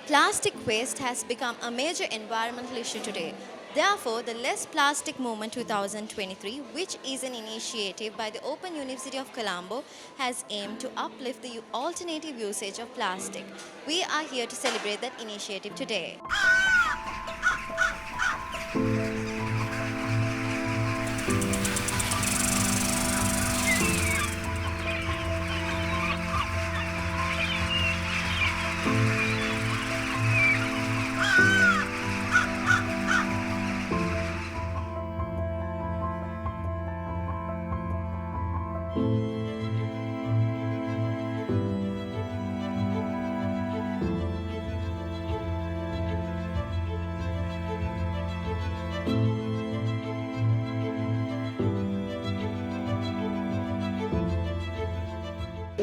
Plastic waste has become a major environmental issue today. Therefore, the Less Plastic Movement 2023, which is an initiative by the Open University of Colombo, has aimed to uplift the alternative usage of plastic. We are here to celebrate that initiative today.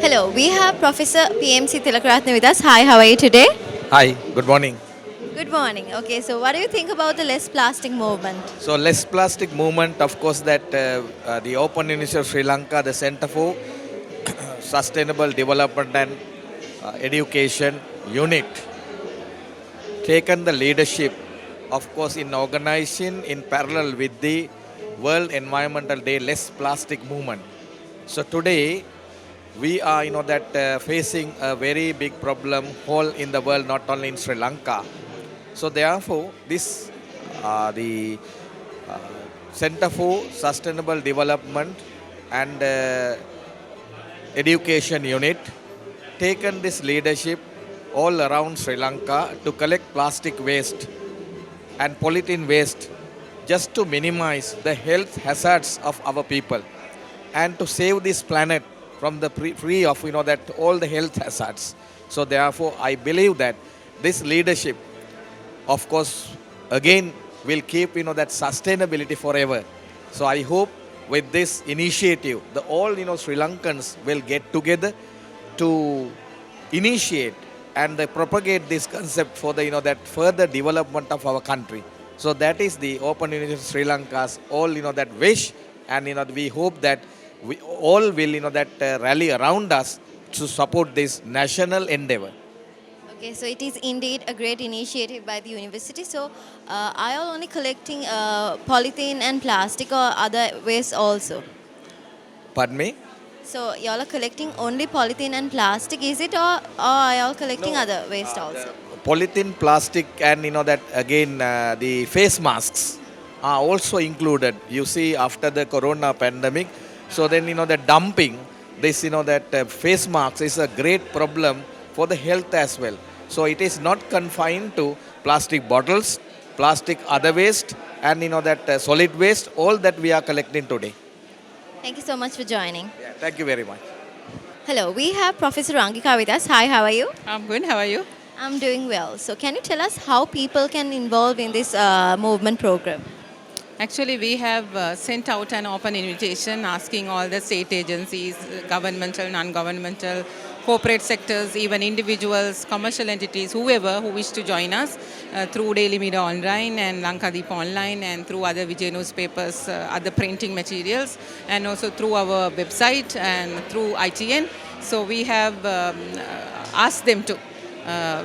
Hello, we have Professor PMC Tilakaratne with us. Hi, how are you today? Hi, good morning. Good morning. Okay, so what do you think about the Less Plastic Movement? So, less plastic movement, of course, that the Open University of Sri Lanka, the Center for Sustainable Development and Education Unit, taken the leadership, of course, in organizing in parallel with the World Environmental Day Less Plastic Movement. So today we are, that facing a very big problem whole in the world, not only in Sri Lanka. So therefore, this the uh, Center for Sustainable Development and Education Unit taken this leadership all around Sri Lanka to collect plastic waste and polythene waste just to minimize the health hazards of our people and to save this planet from the free of that all the health hazards. So therefore I believe that this leadership, of course, again will keep that sustainability forever. So I hope with this initiative the all Sri Lankans will get together to initiate and propagate this concept for the that further development of our country. So that is the Open University of Sri Lanka's all that wish, and we hope that we all will that rally around us to support this national endeavor. Okay, so it is indeed a great initiative by the university. So, are you all only collecting polythene and plastic or other waste also? Pardon me? So, you all are collecting only polythene and plastic, is it, or are you all collecting other waste also? Polythene, plastic, and that again the face masks are also included. You see, after the corona pandemic, so then the dumping this that face masks is a great problem for the health as well. So it is not confined to plastic bottles, plastic other waste, and that solid waste. All that we are collecting today. Thank you so much for joining. Yeah, thank you very much. Hello, we have Professor Rangika with us. Hi, how are you? I'm good. How are you? I'm doing well. So, can you tell us how people can involve in this movement program? Actually, we have sent out an open invitation asking all the state agencies, governmental, non-governmental, corporate sectors, even individuals, commercial entities, whoever who wish to join us through Daily Media Online and Lanka Deep Online and through other Vijay newspapers, other printing materials, and also through our website and through ITN. So we have asked them to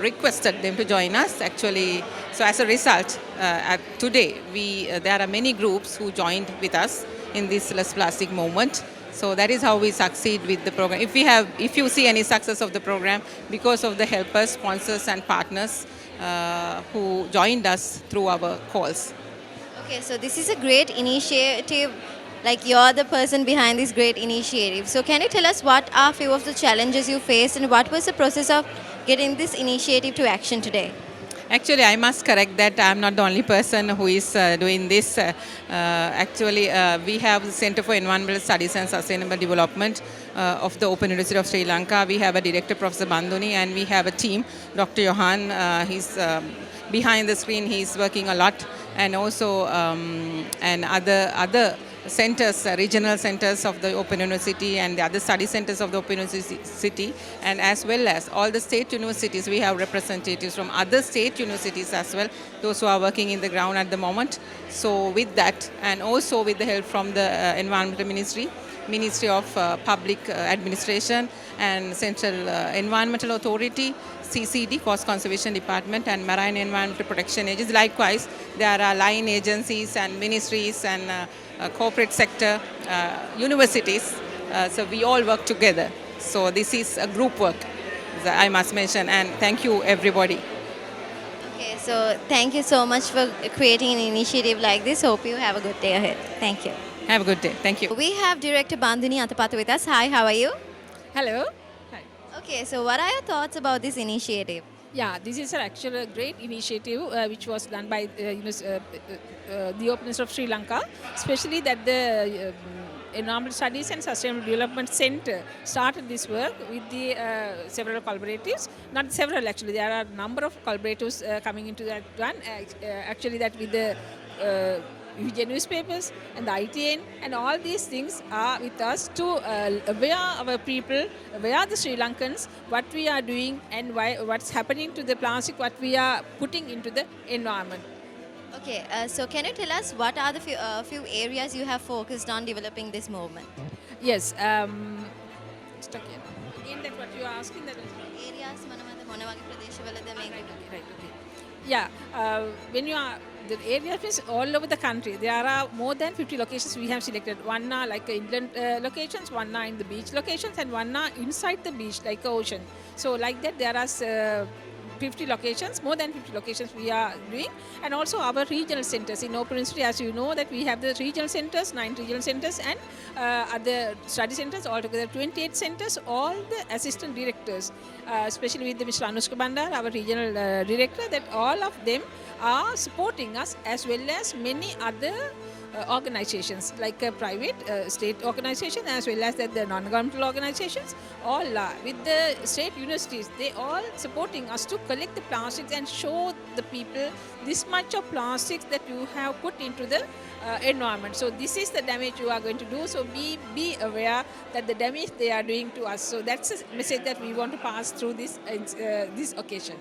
requested them to join us actually. So as a result, today there are many groups who joined with us in this less plastic movement. So that is how we succeed with the program. If you see any success of the program, because of the helpers, sponsors, and partners who joined us through our calls. Okay, so this is a great initiative. Like you're the person behind this great initiative. So can you tell us what are few of the challenges you faced and what was the process of getting this initiative to action today? Actually, I must correct that I'm not the only person who is doing this. We have the Center for Environmental Studies and Sustainable Development of the Open University of Sri Lanka. We have a director, Professor Banduni, and we have a team, Dr. Johan. He's behind the screen. He's working a lot, and also and other centers, regional centers of the Open University and the other study centers of the Open University, and as well as all the state universities. We have representatives from other state universities as well, those who are working in the ground at the moment. So with that, and also with the help from the Environmental Ministry, Ministry of Public Administration and Central Environmental Authority, CCD, Coast Conservation Department, and Marine Environmental Protection Agency. Likewise, there are line agencies and ministries and corporate sector, universities. So we all work together. So this is a group work, I must mention, and thank you everybody. Okay, so thank you so much for creating an initiative like this. Hope you have a good day ahead. Thank you. Have a good day. Thank you. We have director Bandhini Atapathu with us. Hi, how are you? Hello. Hi. Okay, so what are your thoughts about this initiative? Yeah, this is actually a great initiative which was done by the Open University of Sri Lanka, especially that the Environmental Studies and Sustainable Development Center started this work with the several collaboratives. Not several actually, there are a number of collaboratives coming into that one. Actually, that with the VJ newspapers and the ITN and all these things are with us to aware our people, aware the Sri Lankans, what we are doing and what's happening to the plastic, what we are putting into the environment. Okay, so can you tell us what are the few areas you have focused on developing this movement? Yes. Stuck here. Again, that what you are asking, that is Areas manamada mona wage pradeshawalada right. meka? Okay. Yeah. When you are the area is all over the country. There are more than 50 locations we have selected. One are like inland locations, one are in the beach locations, and one are inside the beach like ocean. So like that, there are 50 locations, more than 50 locations we are doing, and also our regional centers in Open University. As you know, that we have the regional centers, 9 regional centers, and other study centers, altogether 28 centers. All the assistant directors, especially with the Mr. Anushka Bandar, our regional director, that all of them are supporting us, as well as many other organizations like private state organizations, as well as the non-governmental organizations. All are with the state universities. They all supporting us to collect the plastics and show the people this much of plastics that you have put into the environment. So this is the damage you are going to do. So be aware that the damage they are doing to us. So that's a message that we want to pass through this occasion.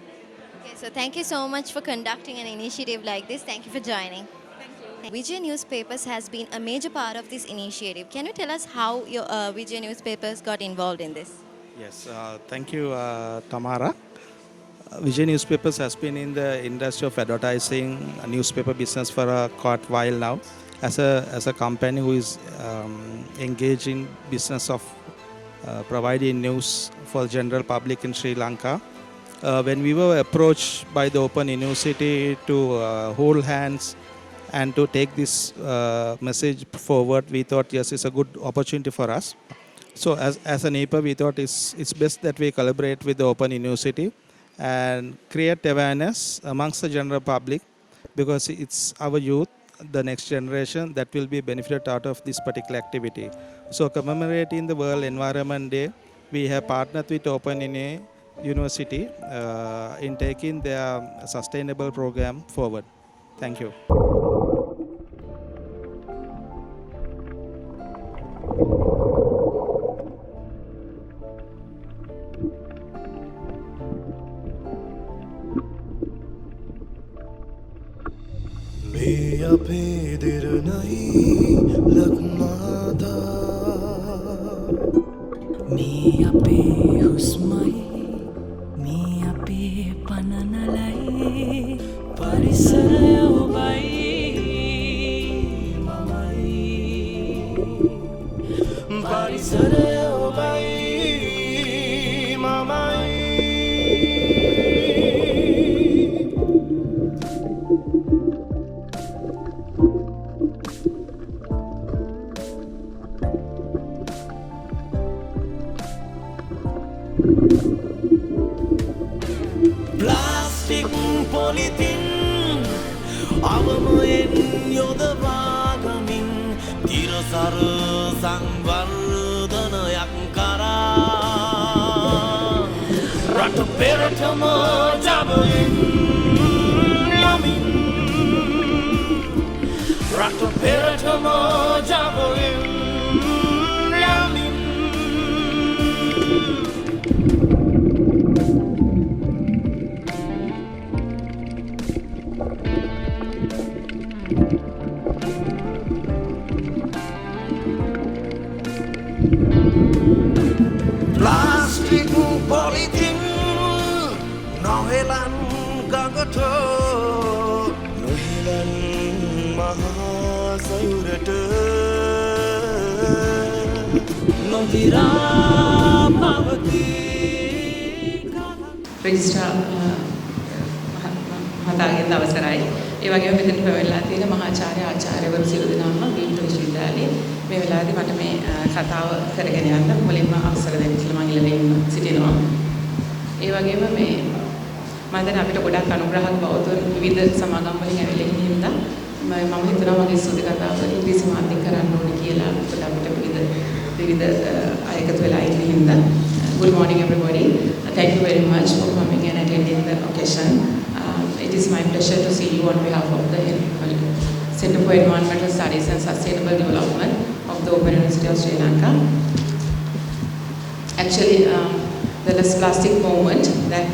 Okay, so thank you so much for conducting an initiative like this. Thank you for joining. Vijay Newspapers has been a major part of this initiative. Can you tell us how your Vijay Newspapers got involved in this? Yes, thank you, Tamara. Vijay Newspapers has been in the industry of advertising newspaper business for quite a while now. As a company who is engaged in business of providing news for the general public in Sri Lanka, when we were approached by the Open University to hold hands and to take this message forward, we thought, yes, it's a good opportunity for us. So as a NEPA, we thought it's best that we collaborate with the Open University and create awareness amongst the general public, because it's our youth, the next generation, that will be benefited out of this particular activity. So commemorating the World Environment Day, we have partnered with Open University in taking their sustainable program forward. Thank you. මේ අපේ දෙරණයි ලක්මාදා මේ අපේ හුස්මයි මේ අපේ පනනලයි පරිසරය ඔබයි මමයි පරිසරය ඔබයි මමයි ප්ලාස්ටික් පොලිතින් අවමයෙන් යොදවාගමින් තිරසර සංවර්ධනයක් කරා රට පෙරටම ජවයෙන් යමින් රට පෙරටම ජවයෙන් යමින් ප්ලාස්ටික් පොලිතින් විරාමවති රෙජිස්ට්‍රාර් මහතාගෙන් අවසරයි. ඒ වගේම මෙතන පැමිණලා තියෙන මහාචාර්ය ආචාර්යවරු සියලු දෙනාම විවිධ විශ්වවිද්‍යාලයේ මේ වෙලාවේදී මට මේ කතාව කරගෙන යන්න මුලින්ම අවසර දෙන්න කියලා මම ඉල්ලගෙන සිටිනවා. ඒ වගේම මේ මම දැන් අපිට ගොඩක් අනුග්‍රහක බෞද්ධ විවිධ සමාගම් වලින් ඇවිල්ලා ඉන්න හින්දා මම හිතනවා මගේ ස්තුති කතාව ඉංග්‍රීසි මාධ්‍යෙන් කරන්න ඕනේ කියලා. මොකද අපිට විවිධ අය එකතු වෙලා ඉන්න හින්දා. Good morning everybody. Thank you very much for coming and attending the occasion. It is my pleasure to see you on behalf of the Center for Environmental Studies and Sustainable Development of the Open University of Sri Lanka. Actually, the Less Plastic movement that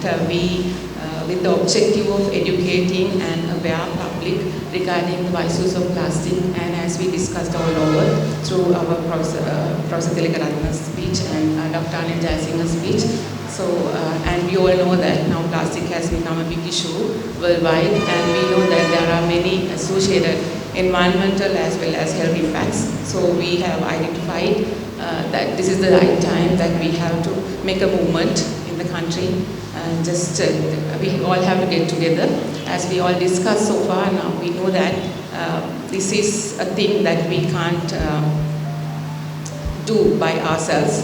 with the objective of educating and aware public regarding the issues of plastic, and as we discussed all over through our Professor Tilakaratna's speech and Dr. Anil Jayasinghe's speech. So, and we all know that now plastic has become a big issue worldwide, and we know that there are many associated environmental as well as health impacts. So we have identified that this is the right time that we have to make a movement in the country. We all have to get together. As we all discussed so far now, we know that this is a thing that we can't do by ourselves.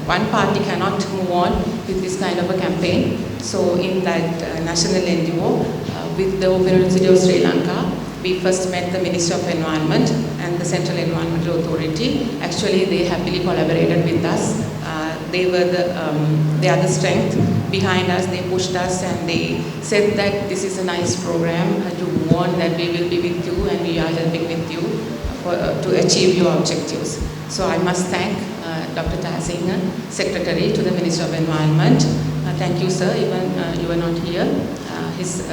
One party cannot move on with this kind of a campaign. So in that national NGO with the Open University of Sri Lanka, we first met the Minister of Environment and the Central Environmental Authority. Actually, they happily collaborated with us. They are the strength behind us. They pushed us and they said that this is a nice program to warn that we will be with you and we are helping with you to achieve your objectives. So I must thank Dr. Jayasinghe, Secretary to the Minister of Environment. Thank you, sir. Even you were not here. His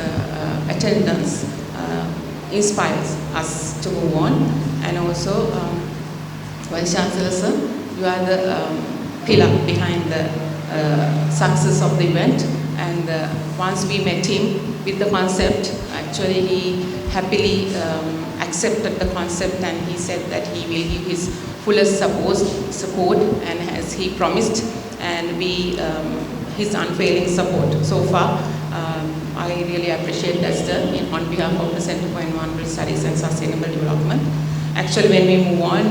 attendance inspires us to move on. And also, Vice Chancellor, sir, you are the pillar behind the success of the event. And once we met him with the concept, actually he happily accepted the concept, and he said that he will give his fullest support, and as he promised, and his unfailing support. So far, I really appreciate that, sir, on behalf of the Center for Environmental Studies and Sustainable Development. Actually, when we move on,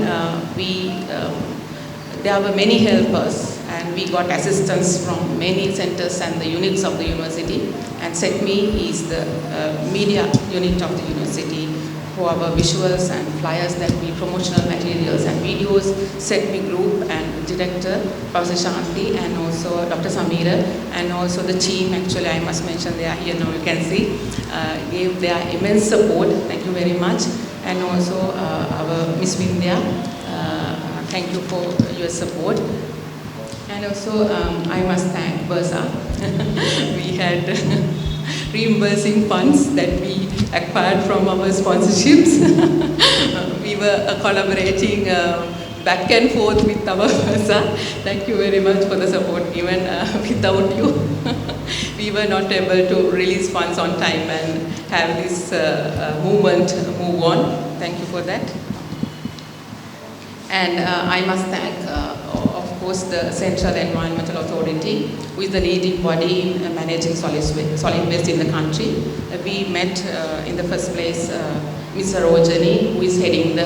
there were many helpers, and we got assistance from many centers and the units of the university. And SETME is the media unit of the university for our visuals and flyers, that we promotional materials and videos. SETME group and director Professor Shanti, and also Dr. Samira, and also the team. Actually, I must mention they are here now. You can see gave their immense support. Thank you very much. And also our Miss Vindhya. Thank you for your support. And also, I must thank Bursa. We had reimbursing funds that we acquired from our sponsorships. We were collaborating back and forth with our Bursa. Thank you very much for the support. Even without you, we were not able to release funds on time and have this movement move on. Thank you for that. And I must thank, of course, the Central Environmental Authority, who is the leading body in managing solid waste in the country. We met in the first place Ms. Rojani, who is heading the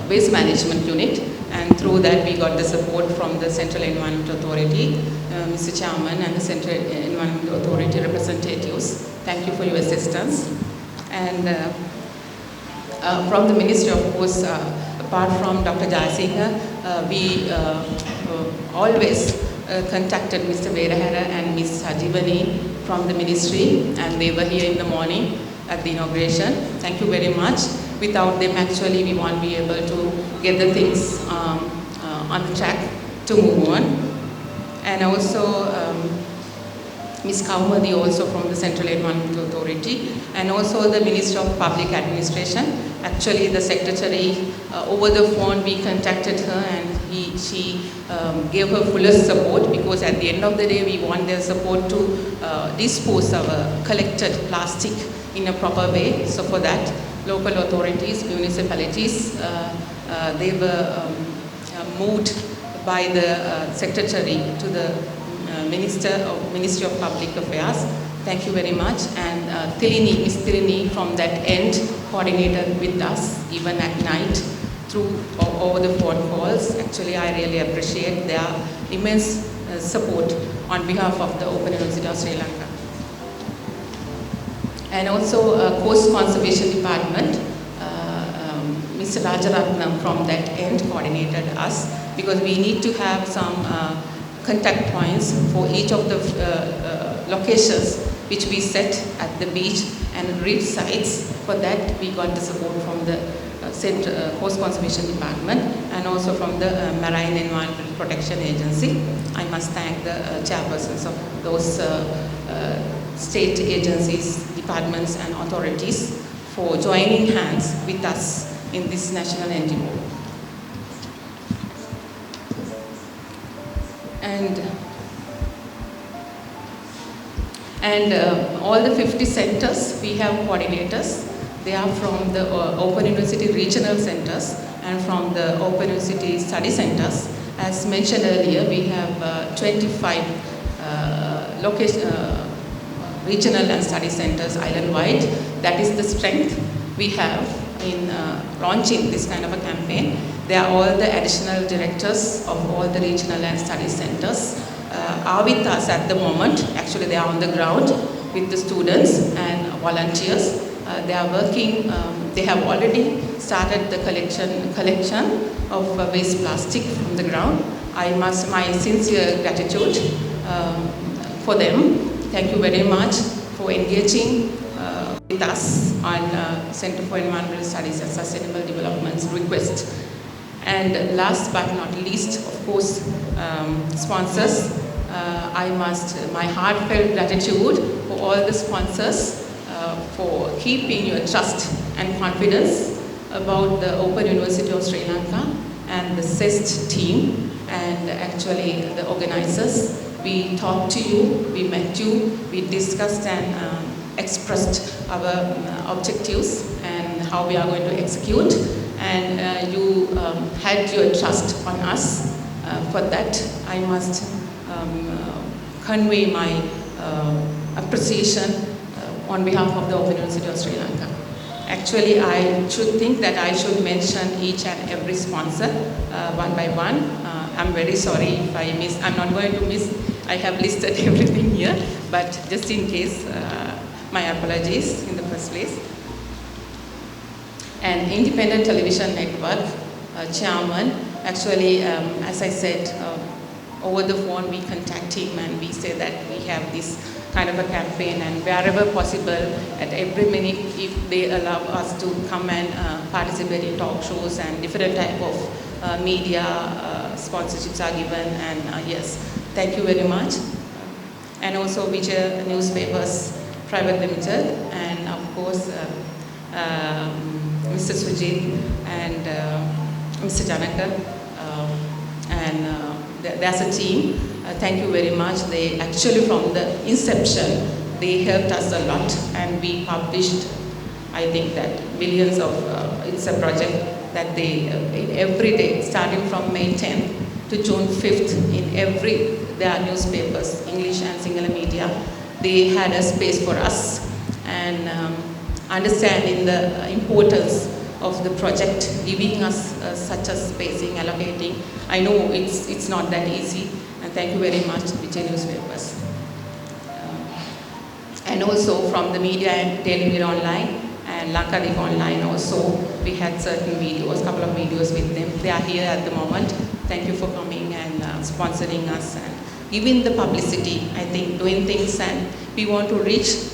waste management unit, and through that we got the support from the Central Environmental Authority, Mr. Chairman, and the Central Environmental Authority representatives. Thank you for your assistance. And from the Ministry, of course, apart from Dr. Jayasinghe, we always contacted Mr. Verahara and Ms. Sajivani from the ministry, and they were here in the morning at the inauguration. Thank you very much. Without them, actually, we won't be able to get the things on the track to move on. And also, Ms. Kaumadi also from the Central Environmental Authority, and also the Minister of Public Administration. Actually, the Secretary, over the phone, we contacted her, and she gave her fullest support, because at the end of the day, we want their support to dispose our collected plastic in a proper way. So for that, local authorities, municipalities, they were moved by the secretary to the Ministry of Public Affairs. Thank you very much. And Tilini, Miss Tilini from that end coordinated with us even at night through over the phone calls. Actually, I really appreciate their immense support on behalf of the Open University of Sri Lanka. And also Coast Conservation Department, Mr. Rajaratnam from that end coordinated us, because we need to have some contact points for each of the locations which we set at the beach and reef sites. For that we got the support from the Coast Conservation Department and also from the Marine Environmental Protection Agency. I must thank the chairpersons of those state agencies, departments and authorities for joining hands with us in this national NGO. And all the 50 centers, we have coordinators. They are from the Open University regional centers and from the Open University study centers. As mentioned earlier, we have 25 regional and study centers island-wide. That is the strength we have in launching this kind of a campaign. They are all the additional directors of all the regional and study centers are with us at the moment. Actually, they are on the ground with the students and volunteers. They are working, they have already started the collection of waste plastic from the ground. I must, my sincere gratitude for them. Thank you very much for engaging with us on Center for Environmental Studies and Sustainable Development's request. And last but not least, of course, sponsors. I must, my heartfelt gratitude for all the sponsors for keeping your trust and confidence about the Open University of Sri Lanka and the CEST team and actually the organizers. We talked to you, we met you, we discussed and expressed our objectives and how we are going to execute, and you had your trust on us. For that, I must convey my appreciation on behalf of the Open University of Sri Lanka. Actually, I should think that I should mention each and every sponsor one by one. I'm very sorry if I miss, I'm not going to miss, I have listed everything here, but just in case, my apologies in the first place. And Independent Television Network chairman, actually, as I said, over the phone we contact him and we say that we have this kind of a campaign, and wherever possible, at every minute, if they allow us to come and participate in talk shows and different type of media sponsorships are given, and yes, thank you very much. And also Vijay Newspapers Private Limited, and of course Mr. Sujit and Mr. Janaka, and there's a team. Thank you very much. They actually from the inception, they helped us a lot, and we published, I think that millions of, it's a project that they, every day, starting from May 10th to June 5th, in every, their newspapers, English and Sinhala media, they had a space for us, and understanding the importance of the project, giving us such a spacing, allocating. I know it's not that easy, and thank you very much, Vijay Newspapers. And also from the media and Daily Mirror Online and Lanka Online also, we had certain videos, couple of videos with them. They are here at the moment. Thank you for coming and sponsoring us and giving the publicity, I think, doing things, and we want to reach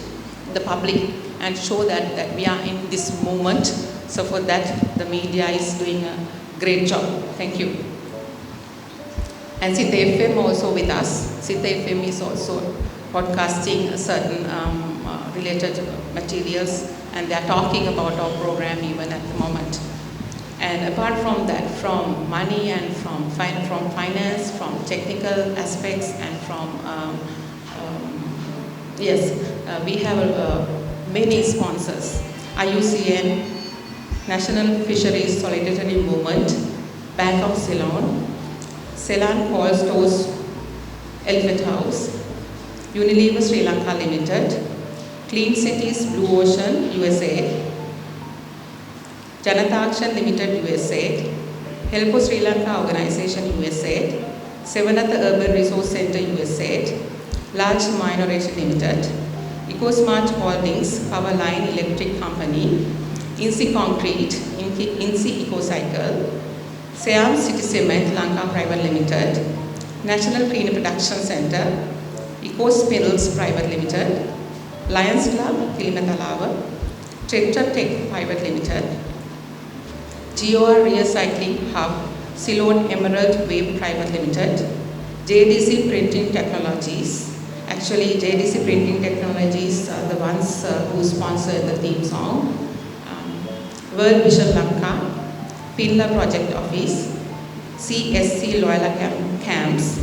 the public and show that we are in this moment. So for that, the media is doing a great job. Thank you. And Sita FM also with us. Sita FM is also podcasting certain related materials, and they are talking about our program even at the moment. And apart from that, from money and from finance, from technical aspects, and from, yes, we have many sponsors. IUCN, National Fisheries Solidarity Movement, Bank of Ceylon, Ceylon Coal Stores, Elephant House, Unilever Sri Lanka Limited, Clean Cities Blue Ocean USA, Janata Action Limited USA, Helpo Sri Lanka Organization USA, Seventh Urban Resource Center USA, Large Minoration Limited, EcoSmart Holdings Power Line Electric Company, INSI Concrete, INSI EcoCycle, Siam City Cement Lanka Private Limited, National Green Production Center, EcoSpindles Private Limited, Lions Club Kilimatalawa, Tractor Tech Private Limited, GOR Recycling Hub, Ceylon Emerald Wave Private Limited, JDC Printing Technologies. Actually, JDC Printing Technologies are the ones who sponsor the theme song. World Vision Lanka, Pinla Project Office, CSC Loyola Camps,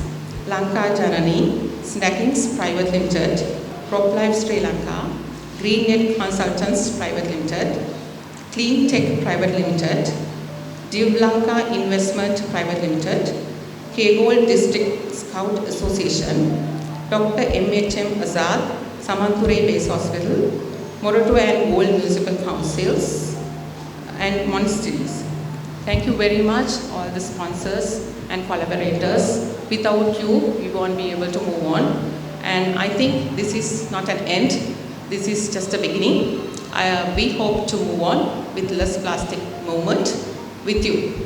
Lanka Janani, Snackings Private Limited, PropLife Sri Lanka, GreenNet Consultants Private Limited, Clean Tech Private Limited, Div Lanka Investment Private Limited, K-Gold District Scout Association, Dr. M.H.M. Azad, Samanture Base Hospital, Moroto and Gold Municipal Councils, and monasteries. Thank you very much, all the sponsors and collaborators. Without you, we won't be able to move on. And I think this is not an end, this is just a beginning. We hope to move on with less plastic movement with you.